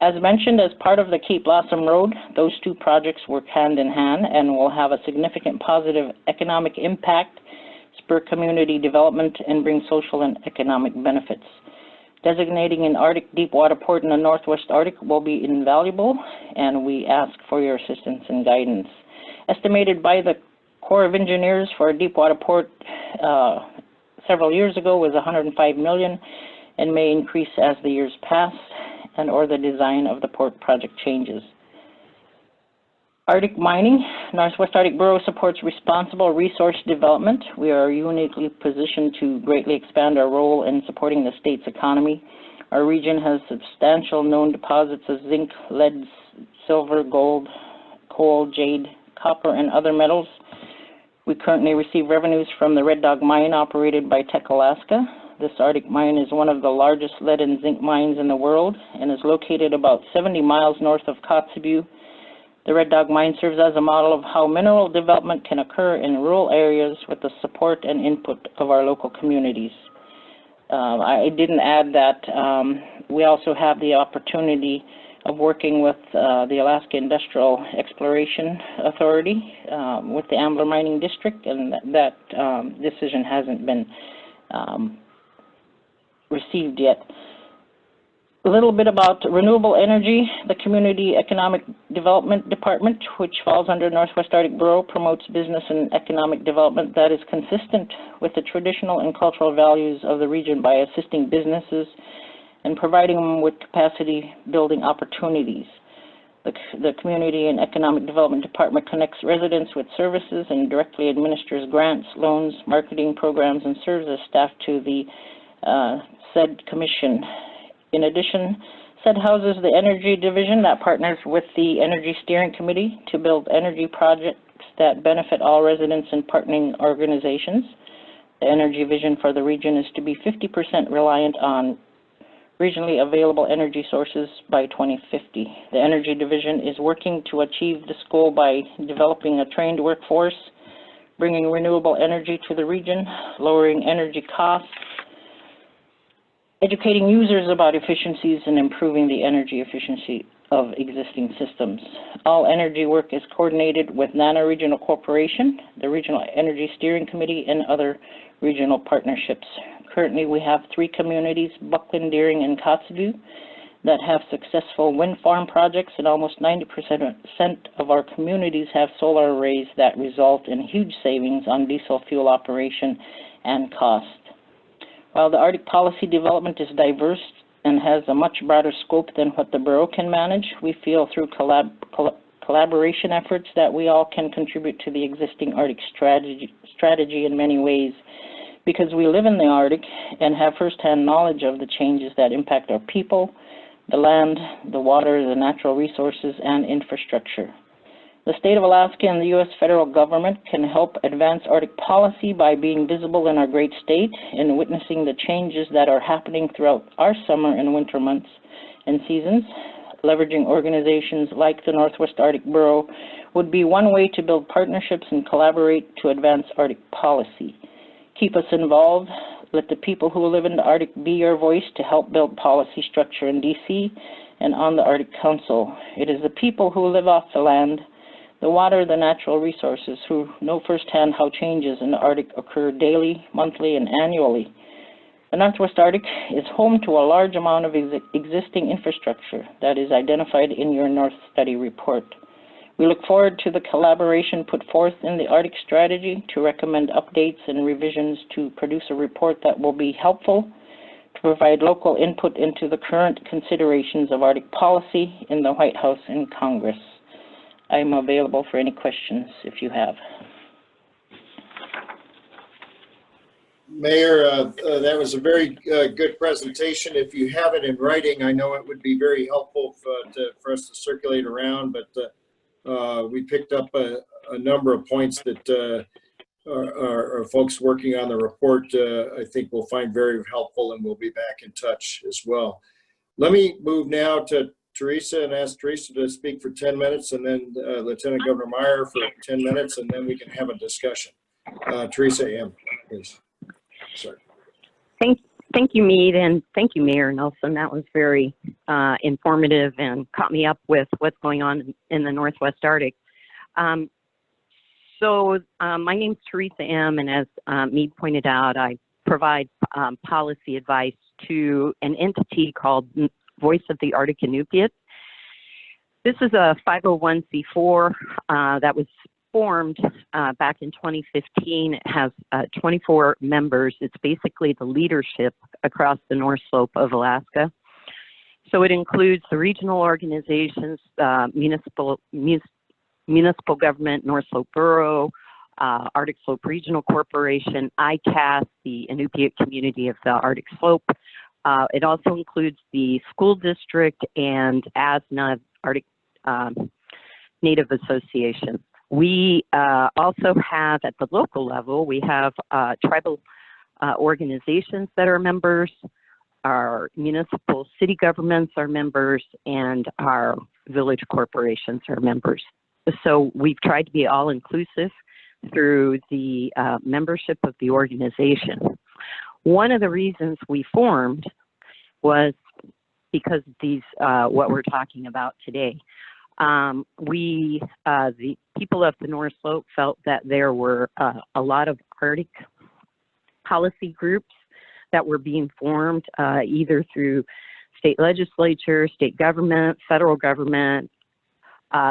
As mentioned, as part of the Cape Blossom Road, those two projects work hand in hand and will have a significant positive economic impact, spur community development, and bring social and economic benefits. Designating an Arctic deepwater port in the Northwest Arctic will be invaluable, and we ask for your assistance and guidance. Estimated by the Corps of Engineers for a deepwater port several years ago was $105 million and may increase as the years pass and or the design of the port project changes. Arctic mining. Northwest Arctic Borough supports responsible resource development. We are uniquely positioned to greatly expand our role in supporting the state's economy. Our region has substantial known deposits of zinc, lead, silver, gold, coal, jade, copper, and other metals. We currently receive revenues from the Red Dog mine operated by Teck Alaska. This Arctic mine is one of the largest lead and zinc mines in the world and is located about 70 miles north of Kotzebue. The Red Dog mine serves as a model of how mineral development can occur in rural areas with the support and input of our local communities. I didn't add that we also have the opportunity of working with the Alaska Industrial Exploration Authority with the Ambler Mining District, and that decision hasn't been received yet. A little bit about renewable energy. The Community Economic Development Department, which falls under Northwest Arctic Borough, promotes business and economic development that is consistent with the traditional and cultural values of the region by assisting businesses and providing them with capacity building opportunities. The Community and Economic Development Department connects residents with services and directly administers grants, loans, marketing programs, and serves as staff to the said commission. In addition, said houses the Energy Division that partners with the Energy Steering Committee to build energy projects that benefit all residents and partnering organizations. The energy vision for the region is to be 50% reliant on regionally available energy sources by 2050. The Energy Division is working to achieve this goal by developing a trained workforce, bringing renewable energy to the region, lowering energy costs, educating users about efficiencies, and improving the energy efficiency of existing systems. All energy work is coordinated with NANA Regional Corporation, the Regional Energy Steering Committee, and other regional partnerships. Currently, we have 3 communities, Buckland, Deering, and Kotzebue, that have successful wind farm projects, and almost 90% of our communities have solar arrays that result in huge savings on diesel fuel operation and cost. While the Arctic policy development is diverse and has a much broader scope than what the Borough can manage, we feel through collaboration efforts that we all can contribute to the existing Arctic strategy in many ways, because we live in the Arctic and have firsthand knowledge of the changes that impact our people, the land, the water, the natural resources, and infrastructure. The state of Alaska and the U.S. federal government can help advance Arctic policy by being visible in our great state and witnessing the changes that are happening throughout our summer and winter months and seasons. Leveraging organizations like the Northwest Arctic Borough would be one way to build partnerships and collaborate to advance Arctic policy. Keep us involved. Let the people who live in the Arctic be your voice to help build policy structure in D.C. and on the Arctic Council. It is the people who live off the land, the water, the natural resources, who know firsthand how changes in the Arctic occur daily, monthly, and annually. The Northwest Arctic is home to a large amount of existing infrastructure that is identified in your North Study report. We look forward to the collaboration put forth in the Arctic strategy to recommend updates and revisions to produce a report that will be helpful to provide local input into the current considerations of Arctic policy in the White House and Congress. I'm available for any questions if you have. Mayor, that was a very good presentation. If you have it in writing, I know it would be very helpful for us to circulate around, but we picked up a number of points that our folks working on the report I think will find very helpful, and we'll be back in touch as well. Let me move now to Teresa and ask Teresa to speak for 10 minutes, and then Lieutenant Governor Meyer for 10 minutes, and then we can have a discussion. Teresa Imma, please. Sorry. Thank you, Mead, and thank you, Mayor Nelson. That was very informative and caught me up with what's going on in the Northwest Arctic. My name's Teresa Imma, and as Mead pointed out, I provide policy advice to an entity called Voice of the Arctic Inupiat. This is a 501c4 that was formed back in 2015. It has 24 members. It's basically the leadership across the North Slope of Alaska. So it includes the regional organizations, municipal government, North Slope Borough, Arctic Slope Regional Corporation, ICAS, the Inupiat community of the Arctic Slope. It also includes the school district and ASNA, Arctic Native Association. We also have, at the local level, we have tribal organizations that are members, our municipal city governments are members, and our village corporations are members. So we've tried to be all-inclusive through the membership of the organization. One of the reasons we formed was because of these, what we're talking about today. The people of the North Slope felt that there were a lot of Arctic policy groups that were being formed either through state legislature, state government, federal government,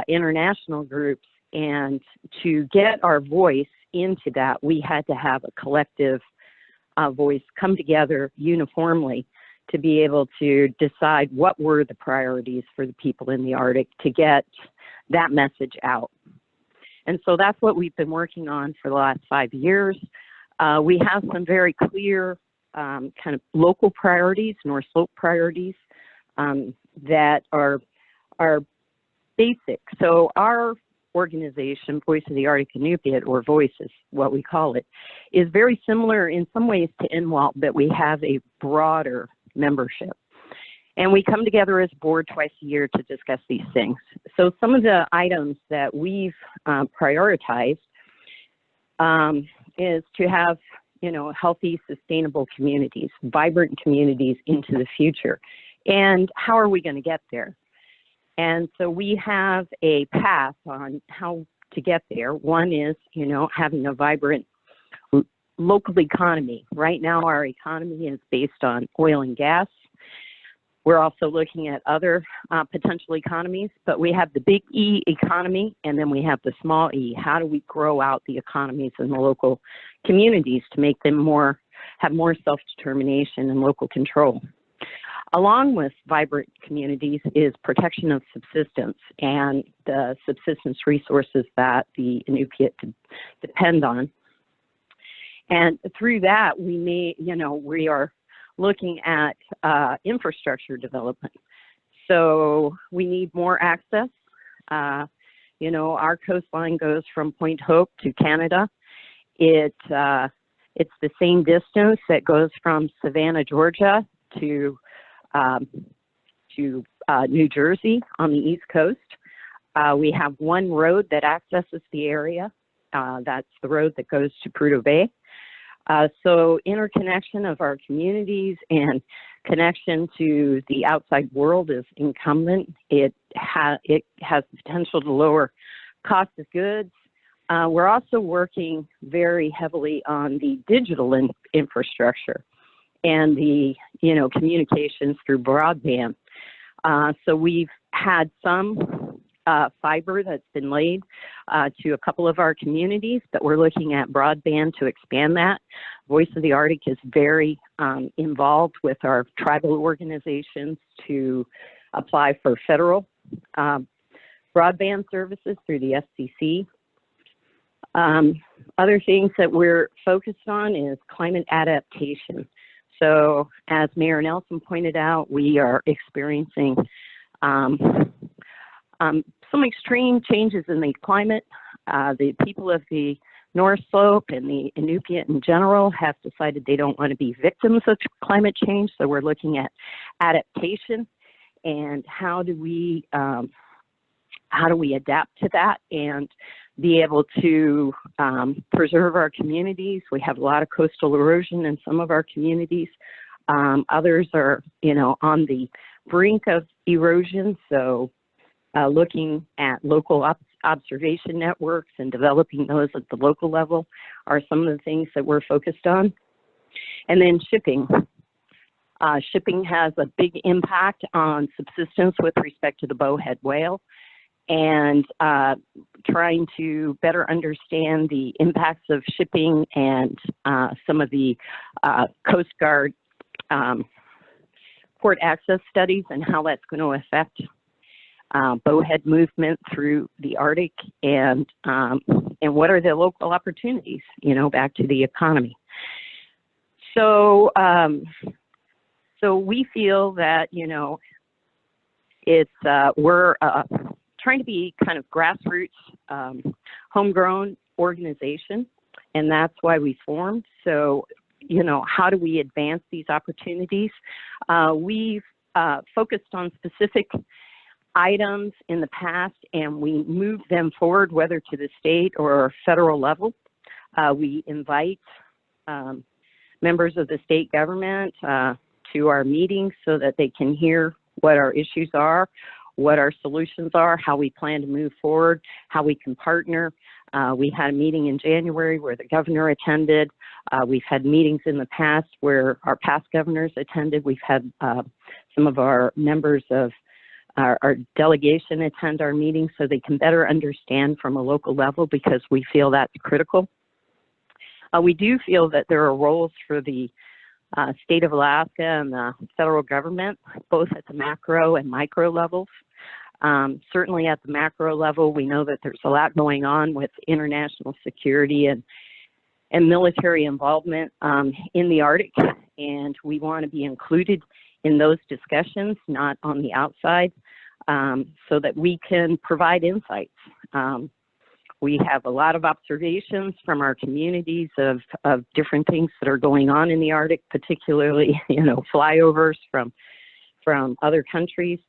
international groups, and to get our voice into that, we had to have a collective voice come together uniformly to be able to decide what were the priorities for the people in the Arctic to get that message out. And so that's what we've been working on for the last 5 years. We have some very clear kind of local priorities, North Slope priorities that are basic. So our organization, Voice of the Arctic Inupiat, or VOICE is what we call it, is very similar in some ways to NWALT, but we have a broader membership. And we come together as a board twice a year to discuss these things. So some of the items that we've prioritized is to have, healthy, sustainable communities, vibrant communities into the future. And how are we going to get there? And so we have a path on how to get there. One is, having a vibrant local economy. Right now, our economy is based on oil and gas. We're also looking at other potential economies, but we have the big E economy, and then we have the small e. How do we grow out the economies in the local communities to make them have more self-determination and local control? Along with vibrant communities is protection of subsistence and the subsistence resources that the Inupiat depend on. And through that, we are looking at infrastructure development. So we need more access. Our coastline goes from Point Hope to Canada. It's the same distance that goes from Savannah, Georgia to New Jersey on the East Coast. We have one road that accesses the area. That's the road that goes to Prudhoe Bay. So interconnection of our communities and connection to the outside world is incumbent. It has the potential to lower cost of goods. We're also working very heavily on the digital infrastructure and the communications through broadband. So we've had some fiber that's been laid to a couple of our communities, but we're looking at broadband to expand that. Voice of the Arctic is very involved with our tribal organizations to apply for federal broadband services through the FCC. Other things that we're focused on is climate adaptation. So as Mayor Nelson pointed out, we are experiencing some extreme changes in the climate. The people of the North Slope and the Inupiat in general have decided they don't want to be victims of climate change. So we're looking at adaptation and how do we adapt to that and be able to preserve our communities. We have a lot of coastal erosion in some of our communities. Others are, on the brink of erosion. So looking at local observation networks and developing those at the local level are some of the things that we're focused on. And then shipping. Shipping has a big impact on subsistence with respect to the bowhead whale, and trying to better understand the impacts of shipping and some of the Coast Guard port access studies and how that's going to affect bowhead movement through the Arctic, and what are the local opportunities, back to the economy. So, so we feel that, it's, we're trying to be kind of grassroots, homegrown organization, and that's why we formed. So, how do we advance these opportunities? We've focused on specific items in the past, and we move them forward, whether to the state or federal level. We invite members of the state government to our meetings so that they can hear what our issues are, what our solutions are, how we plan to move forward, how we can partner. We had a meeting in January where the governor attended. We've had meetings in the past where our past governors attended. We've had some of our members of our delegation attend our meetings so they can better understand from a local level, because we feel that's critical. We do feel that there are roles for the state of Alaska and the federal government, both at the macro and micro levels. Certainly at the macro level, we know that there's a lot going on with international security and military involvement in the Arctic, and we want to be included in those discussions, not on the outside, so that we can provide insights. We have a lot of observations from our communities of different things that are going on in the Arctic, particularly, flyovers from other countries.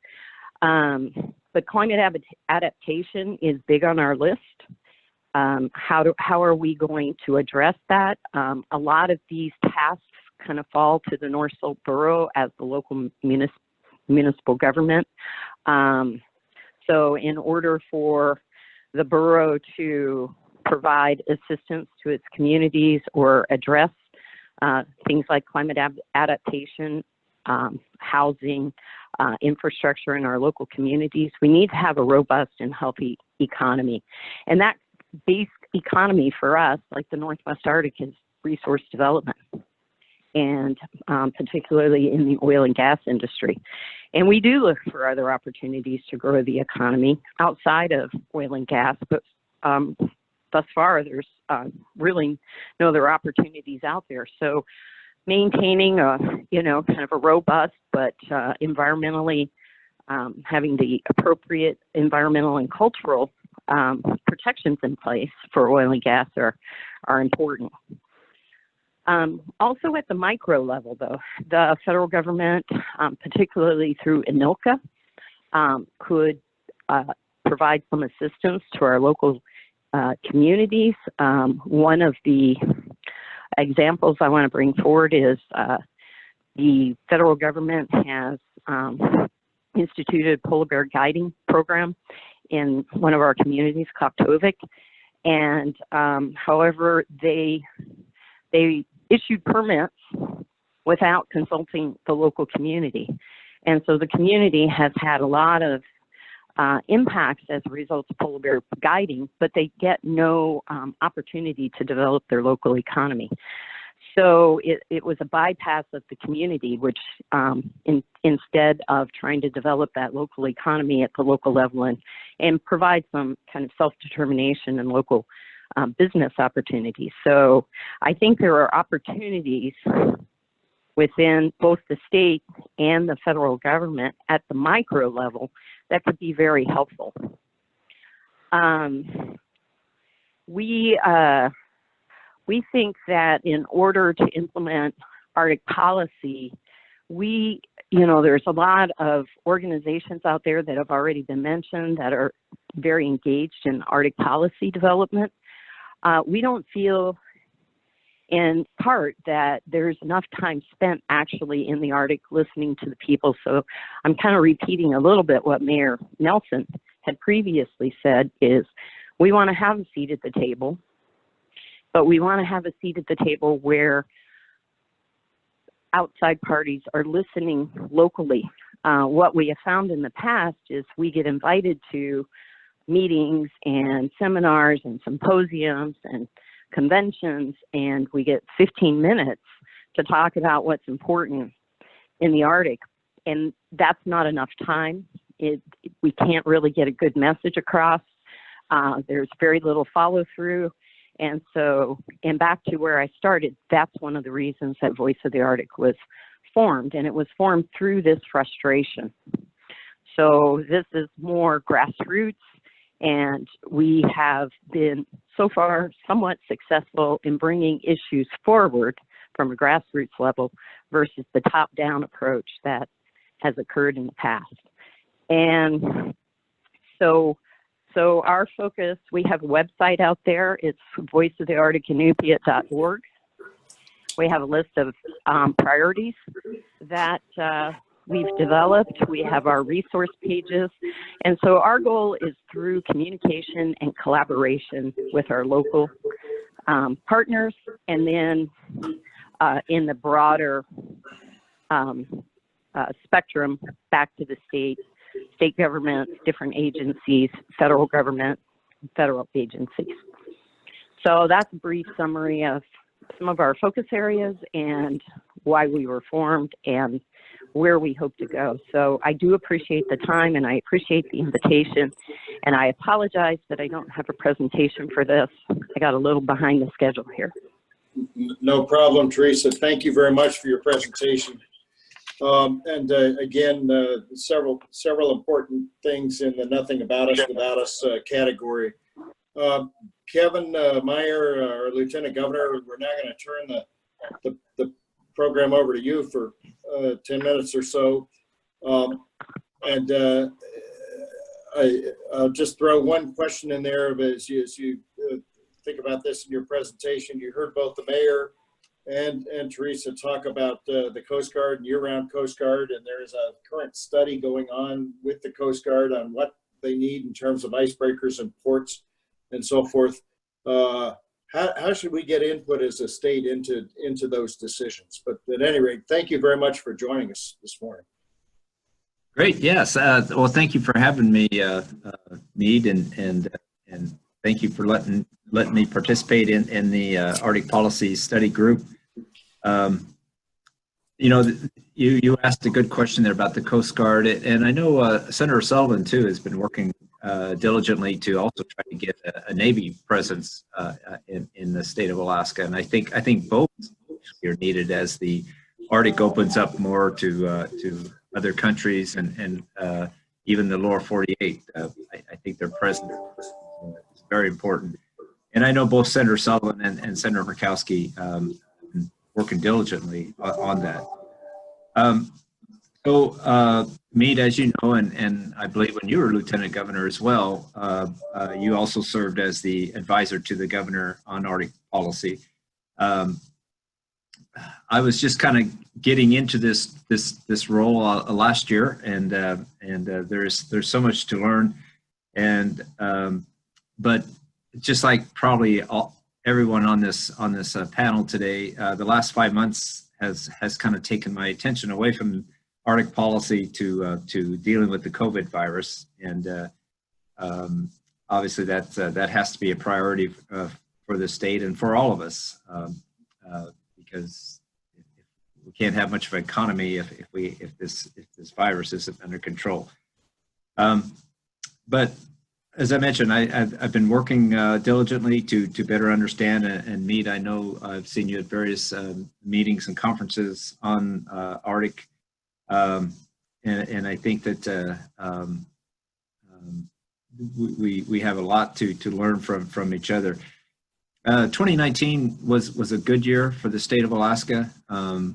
But climate adaptation is big on our list. How are we going to address that? A lot of these tasks kind of fall to the Northwest Borough as the local municipal government. So in order for the borough to provide assistance to its communities or address things like climate adaptation, housing, infrastructure in our local communities, we need to have a robust and healthy economy. And that base economy for us, like the Northwest Arctic, is resource development, and particularly in the oil and gas industry. And we do look for other opportunities to grow the economy outside of oil and gas, but thus far there's really no other opportunities out there. So maintaining a, kind of a robust but environmentally having the appropriate environmental and cultural protections in place for oil and gas are important. Also at the micro level, though, the federal government, particularly through INUPIAT, could provide some assistance to our local communities. One of the examples I want to bring forward is the federal government has instituted a polar bear guiding program in one of our communities, Koktovik, and however, they issued permits without consulting the local community. And so the community has had a lot of impacts as a result of polar bear guiding, but they get no opportunity to develop their local economy. So it was a bypass of the community, which instead of trying to develop that local economy at the local level and provide some kind of self-determination and local business opportunities. So I think there are opportunities within both the state and the federal government at the micro level that could be very helpful. We think that in order to implement Arctic policy, there's a lot of organizations out there that have already been mentioned that are very engaged in Arctic policy development. We don't feel in part that there's enough time spent actually in the Arctic listening to the people. So I'm kind of repeating a little bit what Mayor Nelson had previously said is we want to have a seat at the table, but we want to have a seat at the table where outside parties are listening locally. What we have found in the past is we get invited to meetings and seminars and symposiums and conventions, and we get 15 minutes to talk about what's important in the Arctic, and that's not enough time. We can't really get a good message across. There's very little follow through. And so, and back to where I started, that's one of the reasons that Voice of the Arctic was formed, and it was formed through this frustration. So this is more grassroots, and we have been so far somewhat successful in bringing issues forward from a grassroots level versus the top-down approach that has occurred in the past. And so our focus, we have a website out there. It's voiceofthearctikinupiat.org. We have a list of priorities that we've developed. We have our resource pages. And so our goal is through communication and collaboration with our local partners, and then in the broader spectrum back to the state government, different agencies, federal government, federal agencies. So that's a brief summary of some of our focus areas and why we were formed and where we hope to go. So I do appreciate the time, and I appreciate the invitation, and I apologize that I don't have a presentation for this. I got a little behind the schedule here. No problem, Teresa. Thank you very much for your presentation. Again, several important things in the Nothing About Us Without Us category. Kevin Meyer, our Lieutenant Governor, we're now going to turn the program over to you for 10 minutes or so. I'll just throw one question in there as you think about this in your presentation. You heard both the mayor and Teresa talk about the Coast Guard and year-round Coast Guard, and there is a current study going on with the Coast Guard on what they need in terms of icebreakers and ports and so forth. How should we get input as a state into those decisions? But at any rate, thank you very much for joining us this morning. Great. Yes. Well, thank you for having me, Mead, and thank you for letting me participate in the Arctic Policy Study Group. You know, you asked a good question there about the Coast Guard, and I know Senator Sullivan too has been working diligently to also try to get a Navy presence in the state of Alaska, and I think both are needed as the Arctic opens up more to other countries and even the lower 48. I think their presence is very important, and I know both Senator Sullivan and Senator Murkowski working diligently on that. Mead, as you know, and I believe when you were Lieutenant Governor as well, you also served as the advisor to the governor on Arctic policy. I was just kind of getting into this role last year, and there's so much to learn, and but just like probably everyone on this panel today, the last 5 months has kind of taken my attention away from Arctic policy to dealing with the COVID virus, and obviously that has to be a priority for the state and for all of us, because we can't have much of an economy if this virus isn't under control. But as I mentioned, I've been working diligently to better understand and meet. I know I've seen you at various meetings and conferences on Arctic, and I think that we have a lot to learn from each other. 2019 was a good year for the state of Alaska, and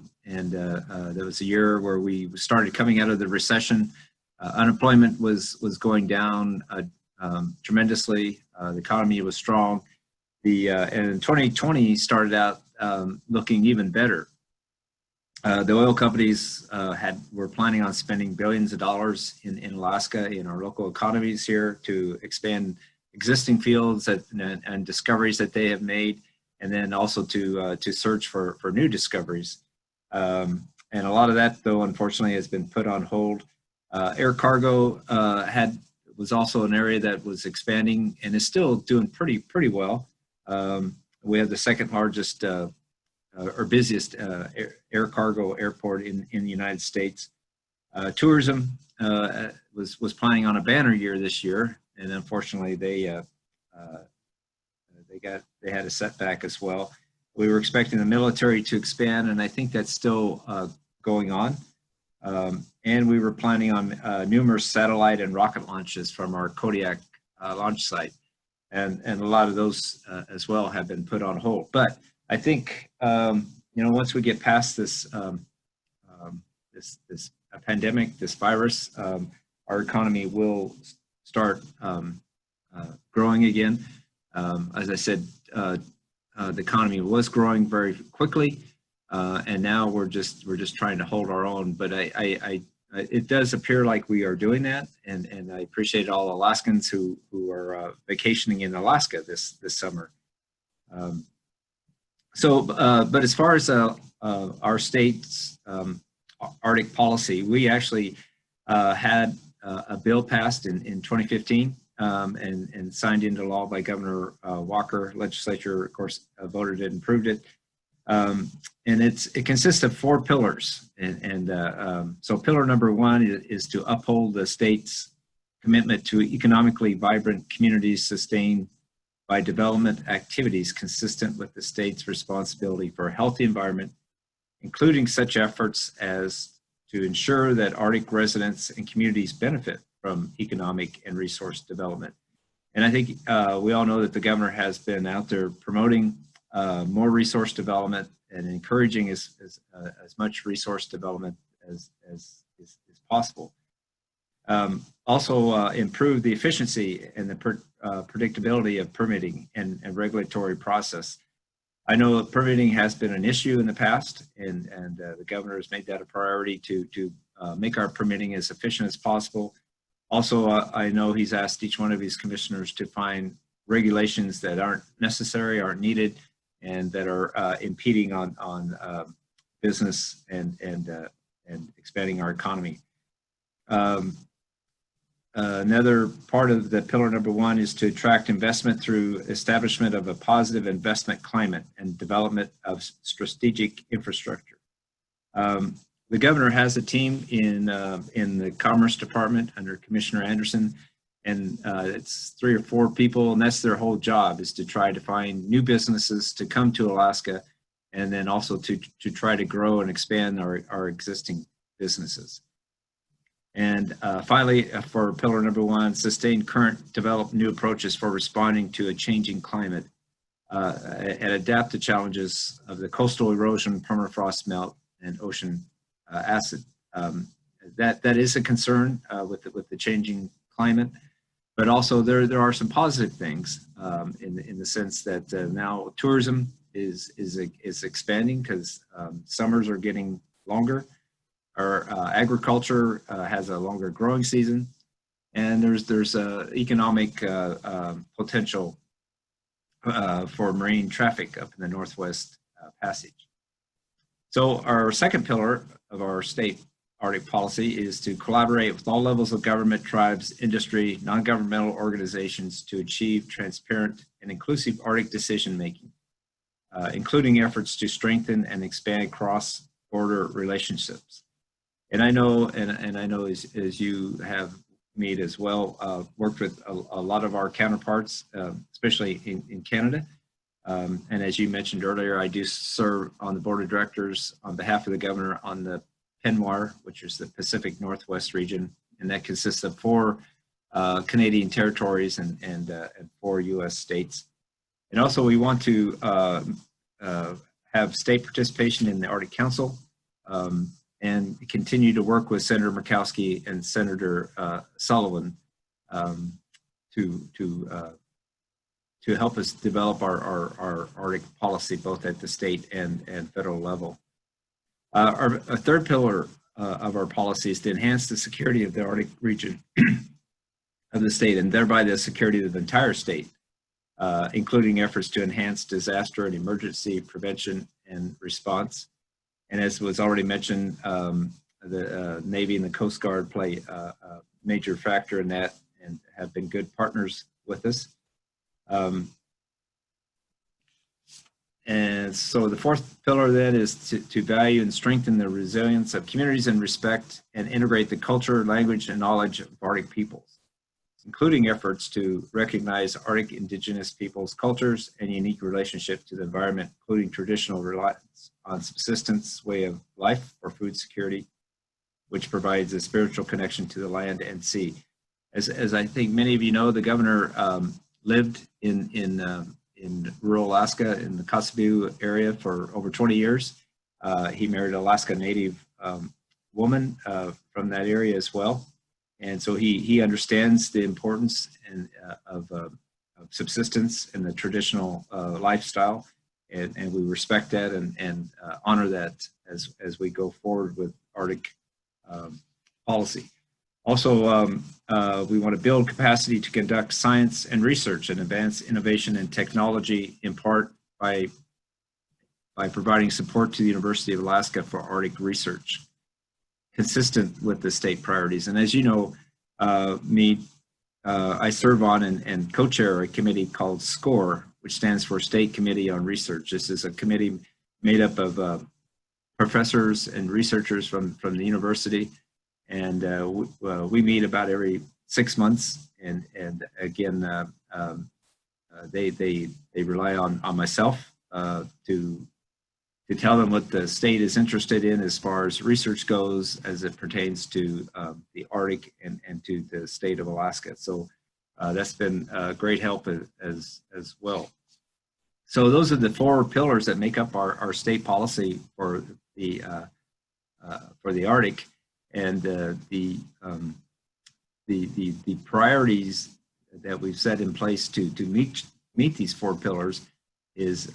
there was a year where we started coming out of the recession. Unemployment was going down tremendously. The economy was strong, and 2020 started out looking even better. The oil companies were planning on spending billions of dollars in Alaska, in our local economies here, to expand existing fields and discoveries that they have made, and then also to search for new discoveries. And a lot of that, though, unfortunately, has been put on hold. Air cargo was also an area that was expanding and is still doing pretty well. We have the second largest or busiest air cargo airport in the United States. Tourism was planning on a banner year this year, and unfortunately they had a setback as well. We were expecting the military to expand, and I think that's still going on. And we were planning on numerous satellite and rocket launches from our Kodiak launch site, and a lot of those as well have been put on hold. But I think once we get past this this pandemic, this virus, our economy will start growing again. As I said, the economy was growing very quickly, and now we're just trying to hold our own. But it does appear like we are doing that, and I appreciate all Alaskans who are vacationing in Alaska this summer. But as far as our state's Arctic policy, we actually had a bill passed in 2015 and signed into law by Governor Walker. Legislature, of course, voted it and approved it. And it consists of 4 pillars. So pillar number 1 is to uphold the state's commitment to economically vibrant communities sustained by development activities consistent with the state's responsibility for a healthy environment, including such efforts as to ensure that Arctic residents and communities benefit from economic and resource development. And I think we all know that the governor has been out there promoting more resource development and encouraging as much resource development as possible. Also improve the efficiency and the predictability of permitting and regulatory process. I know that permitting has been an issue in the past, and the governor has made that a priority to make our permitting as efficient as possible. Also, I know he's asked each one of his commissioners to find regulations that aren't necessary, aren't needed, and that are impeding on business and expanding our economy. Another part of the pillar number 1 is to attract investment through establishment of a positive investment climate and development of strategic infrastructure. The governor has a team in the Commerce Department under Commissioner Anderson, and it's 3 or 4 people, and that's their whole job, is to try to find new businesses to come to Alaska, and then also to try to grow and expand our existing businesses. And finally, for pillar number 1, sustain current, develop new approaches for responding to a changing climate and adapt to challenges of the coastal erosion, permafrost melt, and ocean acid. That is a concern with the changing climate, but also there are some positive things in the sense that now tourism is expanding because summers are getting longer. Our agriculture has a longer growing season, and there's economic potential for marine traffic up in the Northwest Passage. So our second pillar of our state Arctic policy is to collaborate with all levels of government, tribes, industry, non-governmental organizations to achieve transparent and inclusive Arctic decision-making, including efforts to strengthen and expand cross-border relationships. And I know, and I know as you have made as well, worked with a lot of our counterparts, especially in Canada. And as you mentioned earlier, I do serve on the board of directors on behalf of the governor on the PNWAR, which is the Pacific Northwest region, and that consists of 4 Canadian territories and 4 U.S. states. And also we want to have state participation in the Arctic Council, and continue to work with Senator Murkowski and Senator Sullivan to to help us develop our Arctic policy, both at the state and federal level. Our third pillar of our policy is to enhance the security of the Arctic region of the state, and thereby the security of the entire state, including efforts to enhance disaster and emergency prevention and response. And as was already mentioned, the Navy and the Coast Guard play a major factor in that and have been good partners with us. And so the fourth pillar then is to value and strengthen the resilience of communities and respect and integrate the culture, language, and knowledge of Arctic peoples, including efforts to recognize Arctic indigenous peoples' cultures and unique relationship to the environment, including traditional reliance on subsistence, way of life, or food security, which provides a spiritual connection to the land and sea. As I think many of you know, the governor lived in rural Alaska in the Kotzebue area for over 20 years. He married an Alaska Native woman from that area as well. And so he understands the importance of subsistence and the traditional lifestyle, and we respect that and honor that as we go forward with Arctic policy. Also, we want to build capacity to conduct science and research and advance innovation and technology, in part by providing support to the University of Alaska for Arctic research, consistent with the state priorities. And as you know, I serve on and co-chair a committee called SCORE, which stands for State Committee on Research. This is a committee made up of professors and researchers from the university. And we meet about every 6 months, and again, they rely on myself to tell them what the state is interested in as far as research goes, as it pertains to the Arctic and to the state of Alaska. So that's been a great help as well. So those are the four pillars that make up our state policy for the Arctic. And the priorities that we've set in place to meet these four pillars is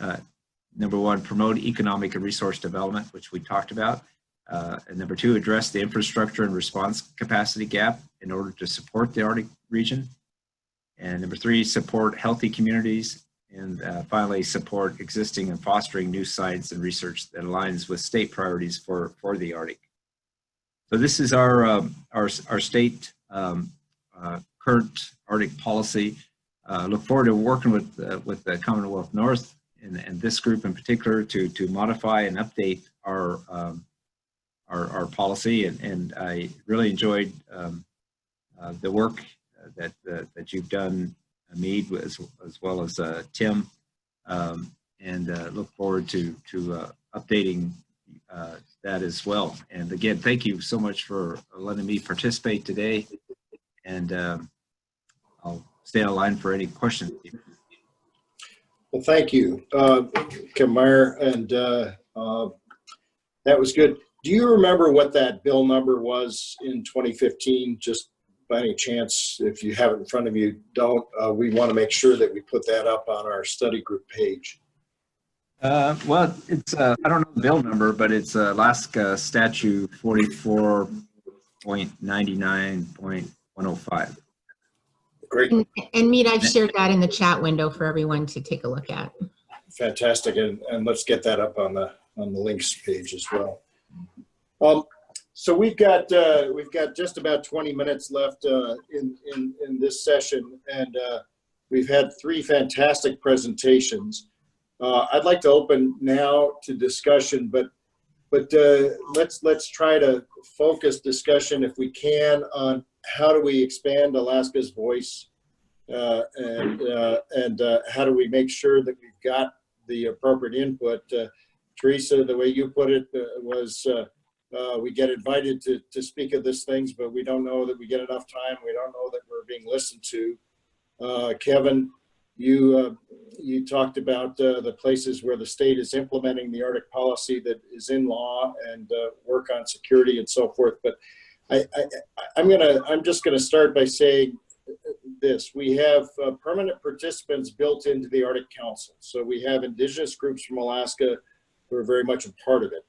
number one, promote economic and resource development, which we talked about. And number two, address the infrastructure and response capacity gap in order to support the Arctic region. And number three, support healthy communities. And finally, support existing and fostering new science and research that aligns with state priorities for the Arctic. So this is our state current Arctic policy. Look forward to working with the Commonwealth North and this group in particular to modify and update our policy. And I really enjoyed the work that you've done, Mead, as well as Tim, and look forward to updating that as well. And again, thank you so much for letting me participate today, and I'll stay on line for any questions. Well, thank you, Kevin Meyer, and that was good. Do you remember what that bill number was in 2015? Just by any chance, if you have it in front of you, don't. We want to make sure that we put that up on our study group page. Well, it's I don't know the bill number, but it's Alaska Statute 44.99.105. Great. And Mead, I've shared that in the chat window for everyone to take a look at. Fantastic, and let's get that up on the links page as well. So we've got just about 20 minutes left in this session, and we've had three fantastic presentations. I'd like to open now to discussion, but let's try to focus discussion, if we can, on how do we expand Alaska's voice, and how do we make sure that we've got the appropriate input. Teresa, the way you put it was we get invited to speak of these things, but we don't know that we get enough time. We don't know that we're being listened to. Kevin, you talked about the places where the state is implementing the Arctic policy that is in law, and work on security and so forth. But I'm just gonna start by saying this. We have permanent participants built into the Arctic Council. So we have indigenous groups from Alaska who are very much a part of it.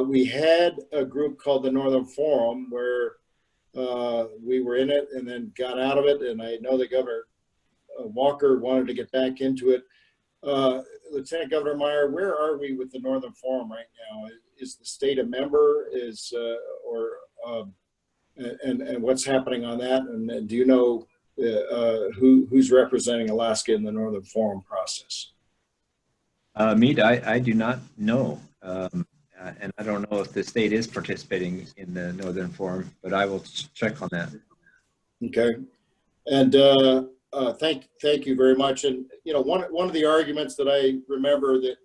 We had a group called the Northern Forum where we were in it and then got out of it. And I know that Governor Walker wanted to get back into it. Lieutenant Governor Meyer, where are we with the Northern Forum right now? Is the state a member? And what's happening on that? And do you know who's representing Alaska in the Northern Forum process? Mead, I do not know. And I don't know if the state is participating in the Northern Forum, but I will check on that. Okay. And thank you very much. And, you know, one of the arguments that I remember that,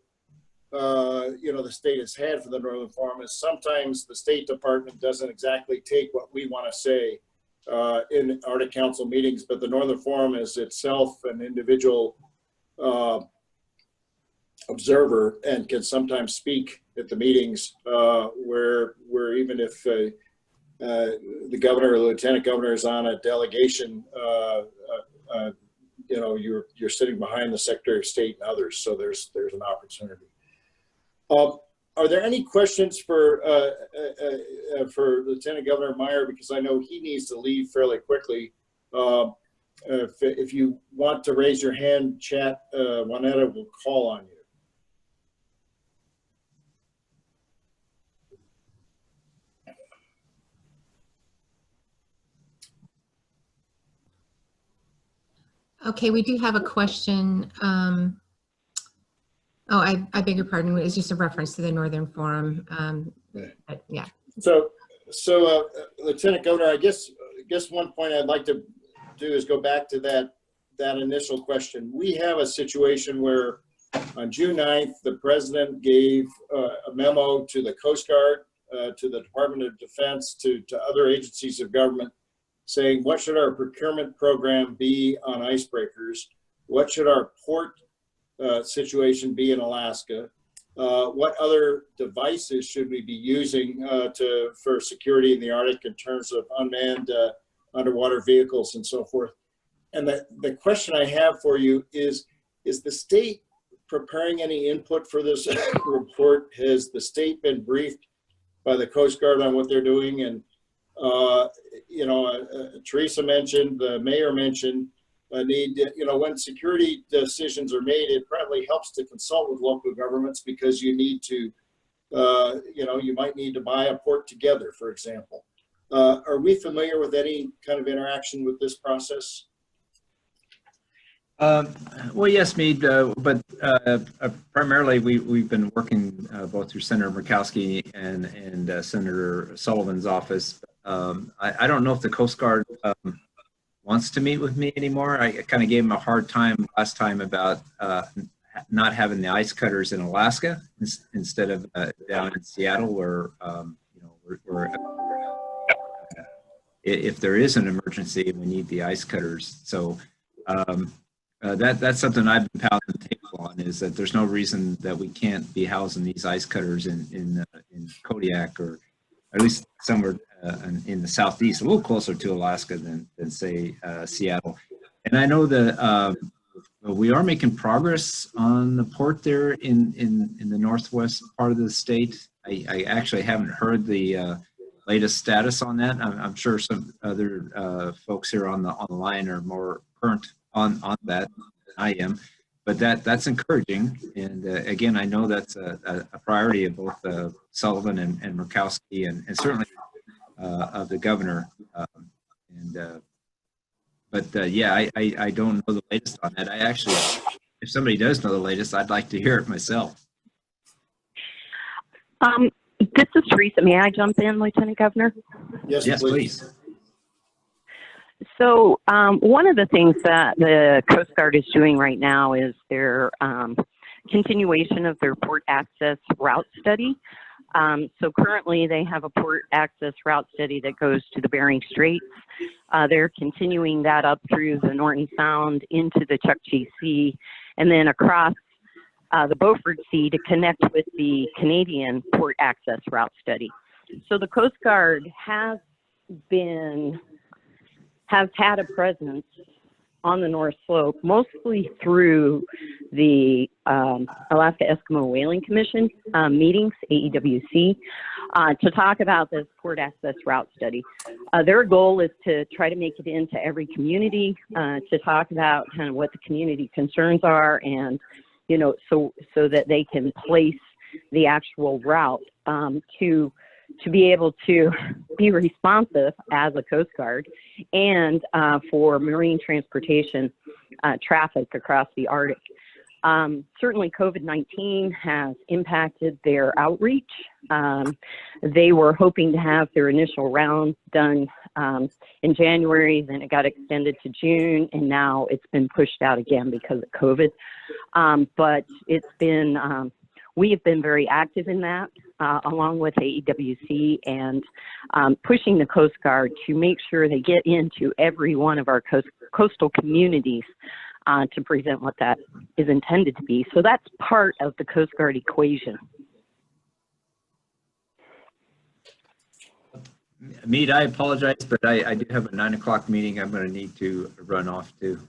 you know, the state has had for the Northern Forum is sometimes the State Department doesn't exactly take what we want to say in Arctic Council meetings, but the Northern Forum is itself an individual observer and can sometimes speak at the meetings where even if the governor or lieutenant governor is on a delegation, you know, you're sitting behind the Secretary of State and others, so there's an opportunity. Are there any questions for Lieutenant Governor Meyer, because I know he needs to leave fairly quickly. If you want to raise your hand, chat, Juanetta will call on you. Okay, we do have a question. I beg your pardon. It's just a reference to the Northern Forum. But yeah. So Lieutenant Governor, I guess one point I'd like to do is go back to that initial question. We have a situation where on June 9th, the president gave a memo to the Coast Guard, to the Department of Defense, to other agencies of government, saying what should our procurement program be on icebreakers? What should our port situation be in Alaska? What other devices should we be using for security in the Arctic in terms of unmanned underwater vehicles and so forth? And the question I have for you is the state preparing any input for this report? Has the state been briefed by the Coast Guard on what they're doing? And you know, Teresa mentioned, the mayor mentioned, you know, when security decisions are made, it probably helps to consult with local governments because you need to, you know, you might need to buy a port together, for example. Are we familiar with any kind of interaction with this process? Well, yes, Mead, but primarily we've been working both through Senator Murkowski and Senator Sullivan's office. I don't know if the Coast Guard wants to meet with me anymore. I kind of gave him a hard time last time about not having the ice cutters in Alaska instead of down in Seattle, where you know if there is an emergency, we need the ice cutters. So that's something I've been pounding the table on, is that there's no reason that we can't be housing these ice cutters in Kodiak, or at least somewhere in the southeast, a little closer to Alaska than say Seattle. And I know that we are making progress on the port there in the northwest part of the state. I actually haven't heard the latest status on that. I'm sure some other folks here on the line are more current on that than I am, but that's encouraging. And again, I know that's a priority of both Sullivan and Murkowski, and certainly of the governor. Yeah, I don't know the latest on that. I actually, if somebody does know the latest, I'd like to hear it myself. This is Teresa. May I jump in, Lieutenant Governor? Yes, please. So one of the things that the Coast Guard is doing right now is their continuation of their port access route study. So currently they have a port access route study that goes to the Bering Straits. They're continuing that up through the Norton Sound into the Chukchi Sea, and then across the Beaufort Sea to connect with the Canadian port access route study. So the Coast Guard has been has had a presence on the North Slope, mostly through the Alaska Eskimo Whaling Commission meetings, AEWC, to talk about this port access route study. Their goal is to try to make it into every community, to talk about kind of what the community concerns are, and so that they can place the actual route to be able to be responsive as a Coast Guard and for marine transportation traffic across the Arctic. Certainly COVID-19 has impacted their outreach. They were hoping to have their initial round done in January, then it got extended to June, and now it's been pushed out again because of COVID. But it's been, we have been very active in that, along with AEWC, and pushing the Coast Guard to make sure they get into every one of our coastal communities to present what that is intended to be. So that's part of the Coast Guard equation. Mead, I apologize, but I do have a 9 o'clock meeting I'm going to need to run off to.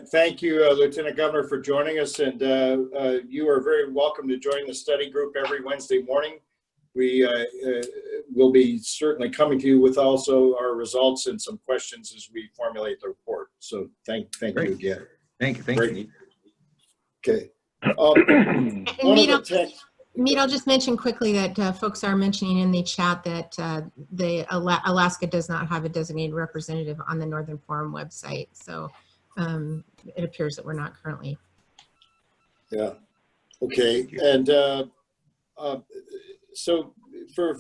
Thank you, Lieutenant Governor, for joining us, and you are very welcome to join the study group every Wednesday morning. We will be certainly coming to you with also our results and some questions as we formulate the report. So thank you again. Thank you. Great. Okay. Mead, I'll just mention quickly that folks are mentioning in the chat that Alaska does not have a designated representative on the Northern Forum website. So it appears that we're not currently. Yeah. Okay. And so for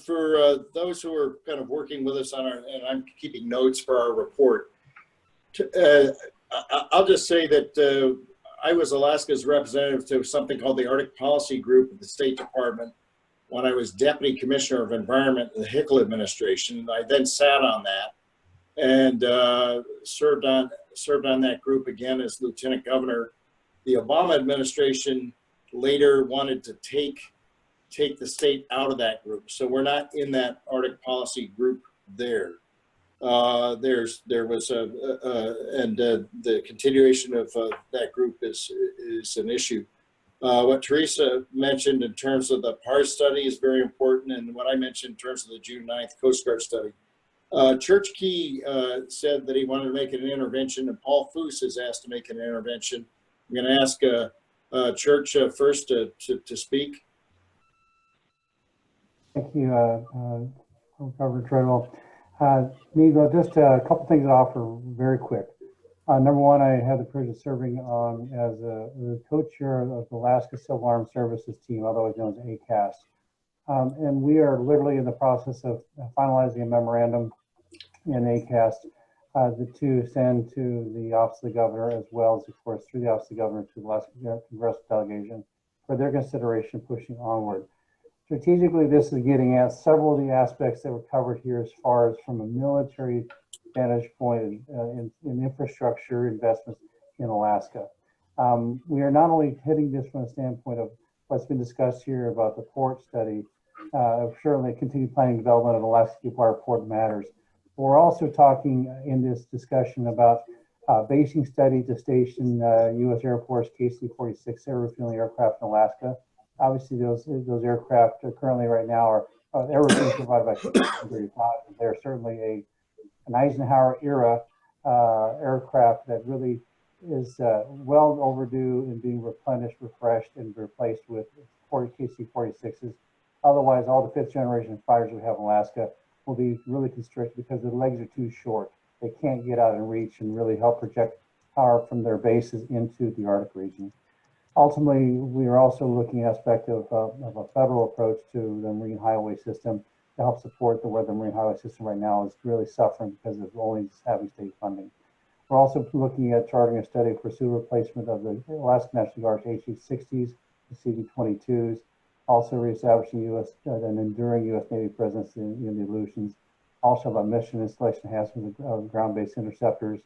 those who are kind of working with us on our, and I'm keeping notes for our report, I'll just say that I was Alaska's representative to something called the Arctic Policy Group at the State Department when I was Deputy Commissioner of Environment in the Hickel administration. I then sat on that and served on that group again as Lieutenant Governor. The Obama administration later wanted to take the state out of that group, so we're not in that Arctic Policy Group there. The continuation of that group is an issue. What Teresa mentioned in terms of the PARS study is very important, and what I mentioned in terms of the June 9th Coast Guard study. Church Key said that he wanted to make an intervention, and Paul Foose has asked to make an intervention. I'm going to ask Church first to speak. Thank you, Governor Treadwell. Mead, just a couple things to offer very quick. Number one, I had the privilege of serving as the co-chair of the Alaska Civil Armed Services team, otherwise known as ACAS. And we are literally in the process of finalizing a memorandum in ACAS to send to the Office of the Governor, as well as, of course, through the Office of the Governor to the Alaska Congressional Delegation for their consideration pushing onward. Strategically, this is getting at several of the aspects that were covered here as far as from a military vantage point in infrastructure investments in Alaska. We are not only hitting this from a standpoint of what's been discussed here about the port study, certainly continued planning development of Alaska Deep-Water Port matters. But we're also talking in this discussion about basing study to station U.S. Air Force KC-46 air refueling aircraft in Alaska. Obviously, those aircraft are currently right now are air refueling provided by KC-35. They're certainly an Eisenhower era aircraft that really is well overdue in being replenished, refreshed, and replaced with KC-46s. Otherwise, all the fifth generation fighters we have in Alaska will be really constricted because the legs are too short. They can't get out and reach and really help project power from their bases into the Arctic region. Ultimately, we are also looking at aspect of a federal approach to the marine highway system to help support where the marine highway system right now is really suffering because of only having state funding. We're also looking at charting a study for sewer replacement of the Alaska National Guard's HE-60s, the CV-22s, also reestablishing an enduring U.S. Navy presence in the Aleutians, also about mission installation enhancements of ground-based interceptors,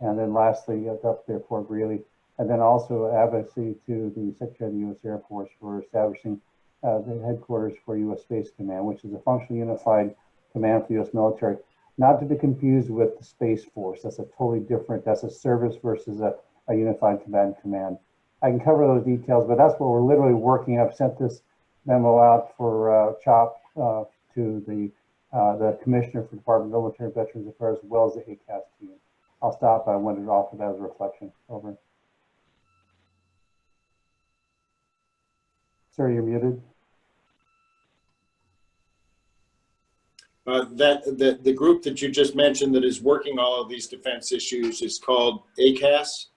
and then lastly, up there Fort Greely, and then also advocacy to the Secretary of the U.S. Air Force for establishing the headquarters for U.S. Space Command, which is a functionally unified command for the U.S. military. not to be confused with the Space Force. That's a totally different, that's a service versus a unified command. I can cover those details, but that's what we're literally working. I've sent this memo out for CHOP to the Commissioner for Department of Military Veterans Affairs, as well as the ACAS team. I'll stop. I wanted to offer that as a reflection. Over. Sir, you're muted. The group that you just mentioned that is working all of these defense issues is called ACAS?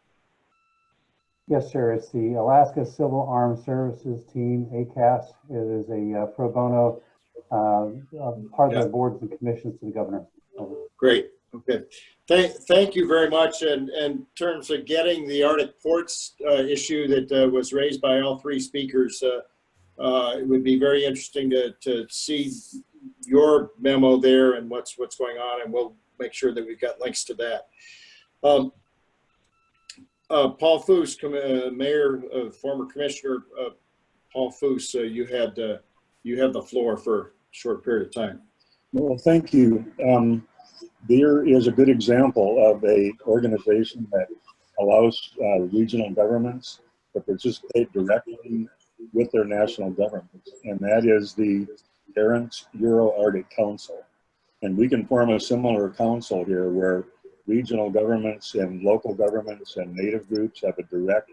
Yes, sir. It's the Alaska Civil Armed Services Team, ACAS. It is a pro bono part of the boards and commissions to the governor. Over. Great. Okay. Thank you very much. And in terms of getting the Arctic ports issue that was raised by all three speakers, it would be very interesting to see your memo there and what's going on, and we'll make sure that we've got links to that. Paul Foose, Mayor, former Commissioner Paul Foose, you have the floor for a short period of time. Well, thank you. There is a good example of a organization that allows regional governments to participate directly with their national governments, and that is the Parents Euro-Arctic Council. And we can form a similar council here where regional governments and local governments and native groups have a direct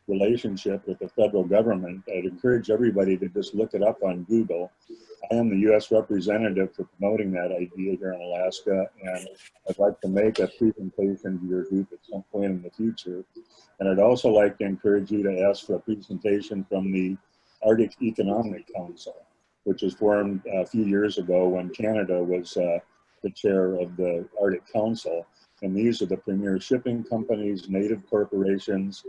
relationship with the federal government. I'd encourage everybody to just look it up on Google. I am the U.S. representative for promoting that idea here in Alaska, and I'd like to make a presentation to your group at some point in the future. And I'd also like to encourage you to ask for a presentation from the Arctic Economic Council, which was formed a few years ago when Canada was the chair of the Arctic Council. And these are the premier shipping companies, native corporations,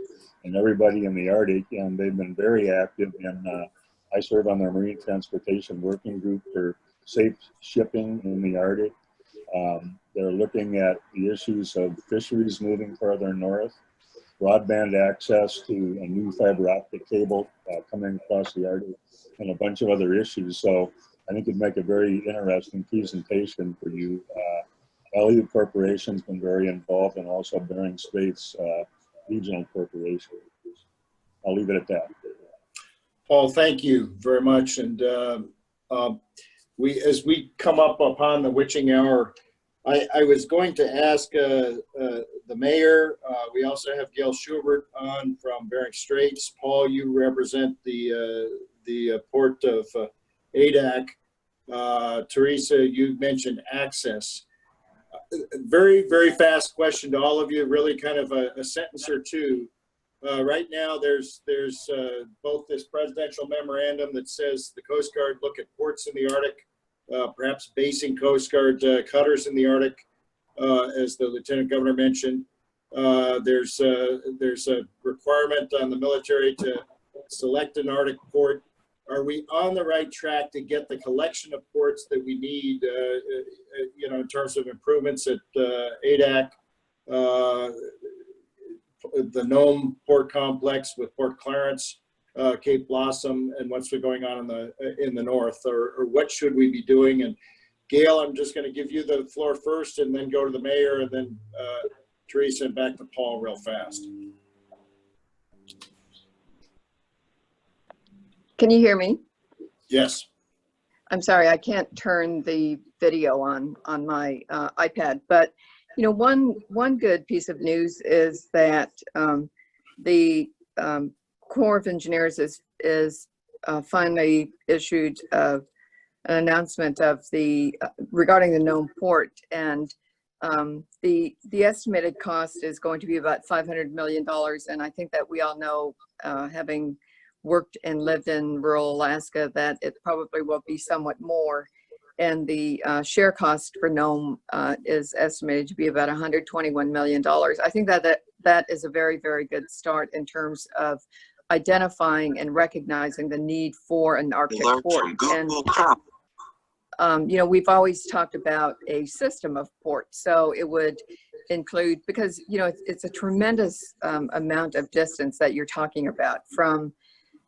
and everybody in the Arctic. And they've been very active in, I serve on their Marine Transportation Working Group for safe shipping in the Arctic. They're looking at the issues of fisheries moving further north, broadband access to a new fiber optic cable coming across the Arctic, and a bunch of other issues. So I think it'd make a very interesting presentation for you. LU Corporation's been very involved, and also Bering Straits Regional Corporation. I'll leave it at that. Paul, thank you very much. And as we come up upon the witching hour, I was going to ask the mayor. We also have Gail Schubert on from Bering Straits. Paul, you represent the port of Adak. Teresa, you mentioned access. Very, very fast question to all of you, really kind of a sentence or two. Right now, there's both this presidential memorandum that says the Coast Guard look at ports in the Arctic, perhaps basing Coast Guard cutters in the Arctic, as the Lieutenant Governor mentioned. There's a requirement on the military to select an Arctic port. Are we on the right track to get the collection of ports that we need, in terms of improvements at Adak, the Nome Port Complex with Port Clarence, Cape Blossom, and what's been going on in the north, or what should we be doing? And Gail, I'm just going to give you the floor first, and then go to the mayor, and then Teresa, and back to Paul real fast. Can you hear me? Yes. I'm sorry, I can't turn the video on my iPad, but one good piece of news is that the Corps of Engineers is finally issued an announcement of regarding the Nome port, and the estimated cost is going to be about $500 million, and I think that we all know, having worked and lived in rural Alaska, that it probably will be somewhat more. And the share cost for Nome is estimated to be about $121 million. I think that is a very, very good start in terms of identifying and recognizing the need for an Arctic port. And we've always talked about a system of ports, so it would include, because it's a tremendous amount of distance that you're talking about. From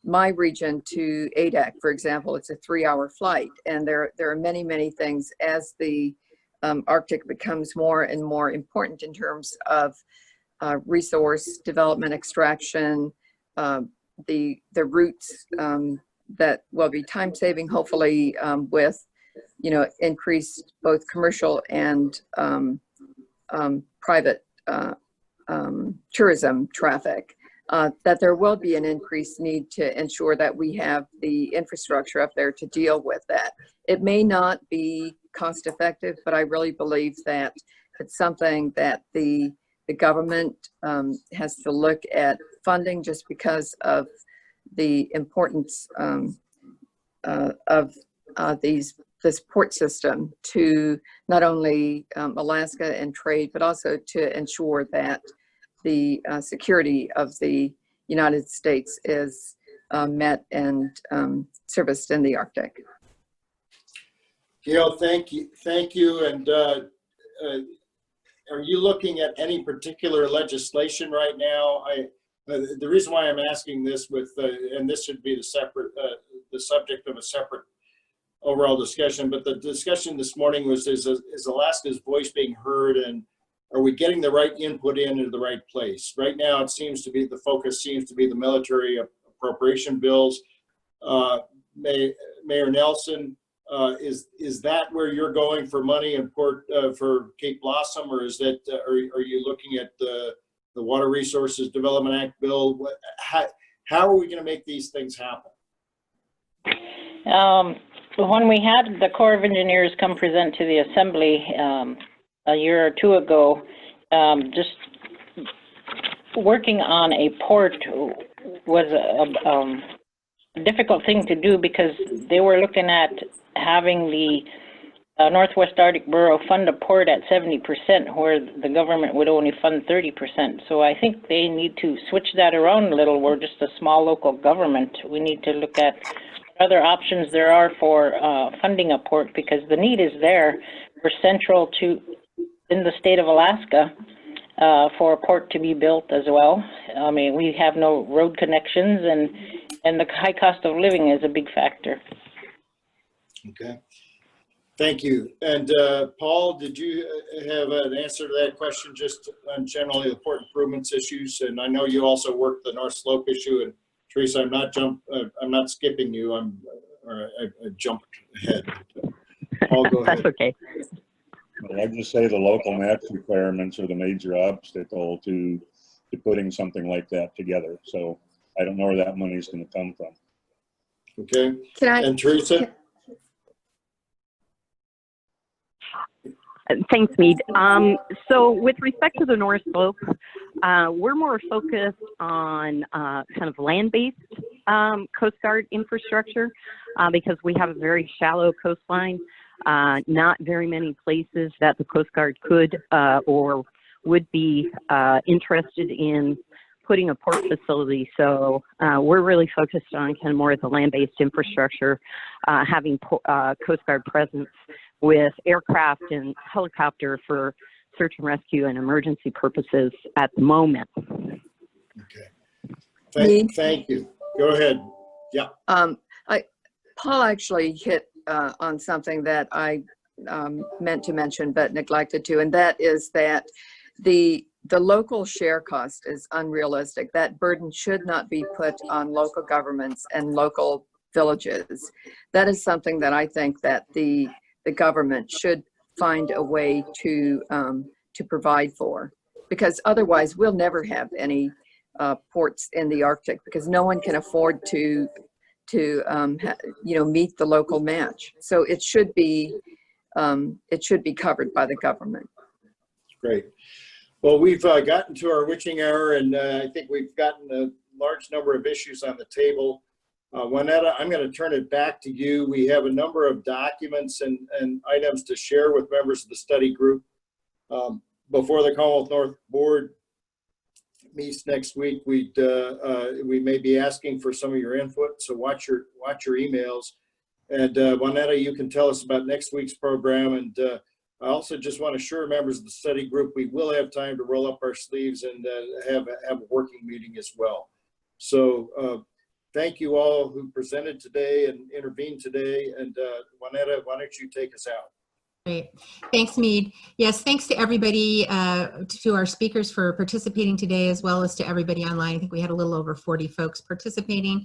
my region to Adak, for example, it's a 3-hour flight, and there are many, many things as the Arctic becomes more and more important in terms of resource development, extraction, the routes that will be time saving, hopefully, with, you know, increased both commercial and private tourism traffic, that there will be an increased need to ensure that we have the infrastructure up there to deal with that. It may not be cost effective, but I really believe that it's something that the government has to look at funding, just because of the importance of this port system to not only Alaska and trade, but also to ensure that the security of the United States is met and serviced in the Arctic. Gail, thank you. And are you looking at any particular legislation right now? The reason why I'm asking this and this should be the subject of a separate overall discussion, but the discussion this morning was, is Alaska's voice being heard, and are we getting the right input into the right place? Right now, it seems to be, the focus seems to be the military appropriation bills. Mayor Nelson, is that where you're going for money in port for Cape Blossom, or is that are you looking at the Water Resources Development Act bill? How are we going to make these things happen? When we had the Corps of Engineers come present to the Assembly a year or two ago, just working on a port was a difficult thing to do, because they were looking at having the Northwest Arctic Borough fund a port at 70%, where the government would only fund 30%. So I think they need to switch that around a little. We're just a small local government. We need to look at what other options there are for funding a port, because the need is there. We're central to, in the state of Alaska, for a port to be built as well. I mean, we have no road connections, and the high cost of living is a big factor. Okay, thank you. And Paul, did you have an answer to that question, just on generally the port improvements issues? And I know you also worked the North Slope issue. And Teresa, I'm not skipping you. I jumped ahead. Paul, go ahead. That's okay. Well, I'd just say the local match requirements are the major obstacle to putting something like that together. So I don't know where that money is going to come from. Okay. And Teresa? Thanks, Mead. So with respect to the North Slope, we're more focused on kind of land-based Coast Guard infrastructure, because we have a very shallow coastline, not very many places that the Coast Guard could or would be interested in putting a port facility. So we're really focused on kind of more of the land-based infrastructure, having Coast Guard presence with aircraft and helicopter for search and rescue and emergency purposes at the moment. Okay. Thank you. Go ahead. Yeah. Paul actually hit on something that I meant to mention but neglected to, and that is that the local share cost is unrealistic. That burden should not be put on local governments and local villages. That is something that I think that the government should find a way to provide for, because otherwise we'll never have any ports in the Arctic, because no one can afford to meet the local match. So it should be covered by the government. Great. Well, we've gotten to our witching hour, and I think we've gotten a large number of issues on the table. Juanetta, I'm going to turn it back to you. We have a number of documents and items to share with members of the study group. Before the Commonwealth North Board meets next week, we may be asking for some of your input, so watch your emails. And Juanetta, you can tell us about next week's program. And I also just want to assure members of the study group we will have time to roll up our sleeves and have a working meeting as well. So thank you all who presented today and intervened today. And Juanetta, why don't you take us out? Great. Thanks, Mead. Yes, thanks to everybody, to our speakers for participating today, as well as to everybody online. I think we had a little over 40 folks participating.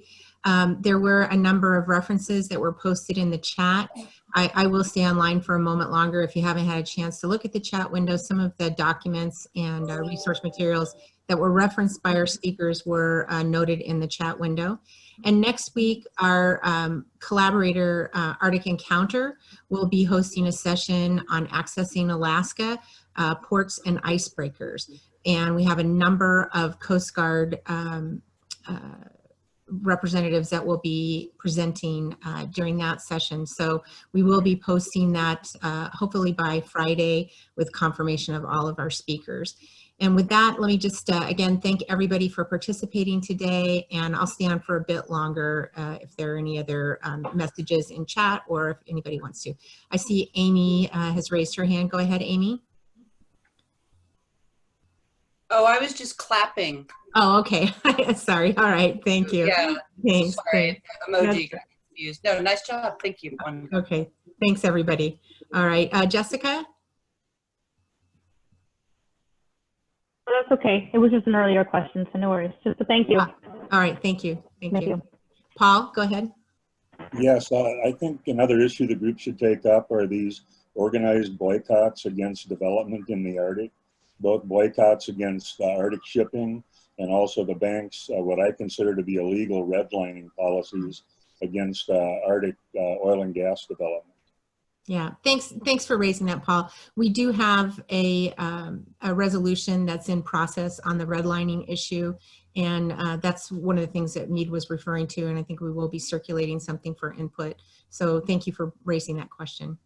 There were a number of references that were posted in the chat. I will stay online for a moment longer if you haven't had a chance to look at the chat window. Some of the documents and resource materials that were referenced by our speakers were noted in the chat window. And next week, our collaborator, Arctic Encounter, will be hosting a session on accessing Alaska, ports and icebreakers. And we have a number of Coast Guard representatives that will be presenting during that session. So we will be posting that hopefully by Friday with confirmation of all of our speakers. And with that, let me just again thank everybody for participating today, and I'll stay on for a bit longer if there are any other messages in chat or if anybody wants to. I see Amy has raised her hand. Go ahead, Amy. Oh, I was just clapping. Oh, okay. Sorry. All right. Thank you. Yeah. Thanks. Sorry, emoji Yes. got confused. No, nice job. Thank you. Okay. Thanks, everybody. All right. Jessica? That's okay. It was just an earlier question, so no worries. Just a thank you. All right. Thank you. Thank you. you. Paul, go ahead. Yes, I think another issue the group should take up are these organized boycotts against development in the Arctic, both boycotts against Arctic shipping and also the bank's what I consider to be illegal redlining policies against Arctic oil and gas development. Yeah, thanks for raising that, Paul. We do have a resolution that's in process on the redlining issue, and that's one of the things that Mead was referring to, and I think we will be circulating something for input. So thank you for raising that question.